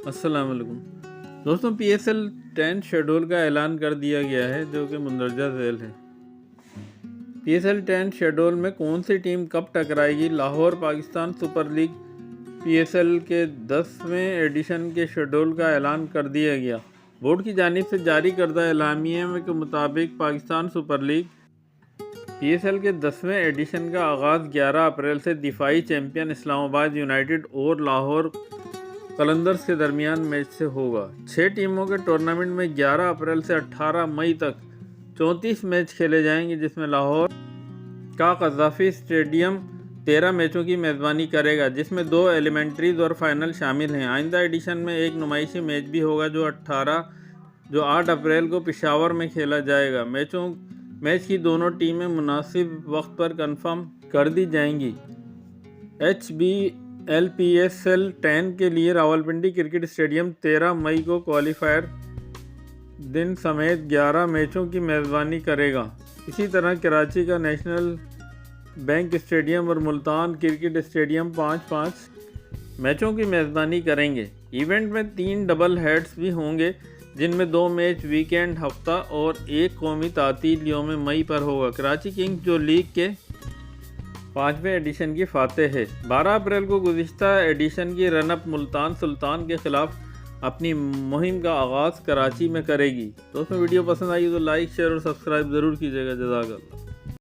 السلام علیکم دوستوں، پی ایس ایل 10 شیڈول کا اعلان کر دیا گیا ہے جو کہ مندرجہ ذیل ہے۔ پی ایس ایل 10 شیڈول میں کون سی ٹیم کب ٹکرائے گی؟ لاہور پاکستان سپر لیگ پی ایس ایل کے 10ویں ایڈیشن کے شیڈول کا اعلان کر دیا گیا۔ بورڈ کی جانب سے جاری کردہ اعلامیے کے مطابق پاکستان سپر لیگ پی ایس ایل کے 10ویں ایڈیشن کا آغاز 11 اپریل سے دفاعی چیمپئن اسلام آباد یونائیٹڈ اور لاہور قلندرز کے درمیان میچ سے ہوگا۔ 6 ٹیموں کے ٹورنامنٹ میں 11 اپریل سے 18 مئی تک 34 میچ کھیلے جائیں گے، جس میں لاہور کا قذافی اسٹیڈیم 13 میچوں کی میزبانی کرے گا، جس میں 2 ایلیمنٹریز اور فائنل شامل ہیں۔ آئندہ ایڈیشن میں ایک نمائشی میچ بھی ہوگا جو 8 اپریل کو پشاور میں کھیلا جائے گا۔ میچ کی دونوں ٹیمیں مناسب وقت پر کنفرم کر دی جائیں گی۔ H B L P S L 10 کے لیے راولپنڈی کرکٹ اسٹیڈیم 13 مئی کو کوالیفائر دن سمیت 11 میچوں کی میزبانی کرے گا۔ اسی طرح کراچی کا نیشنل بینک اسٹیڈیم اور ملتان کرکٹ اسٹیڈیم 5 میچوں کی میزبانی کریں گے۔ ایونٹ میں 3 ڈبل ہیڈز بھی ہوں گے، جن میں 2 میچ ویکینڈ ہفتہ اور 1 قومی تعطیل یوم مئی پر ہوگا۔ کراچی کنگز جو لیگ کے 5ویں ایڈیشن کی فاتح ہے، 12 اپریل کو گزشتہ ایڈیشن کی رن اپ ملتان سلطان کے خلاف اپنی مہم کا آغاز کراچی میں کرے گی۔ دوستوں، ویڈیو پسند آئی تو لائک، شیئر اور سبسکرائب ضرور کیجیے گا۔ جزاک اللہ۔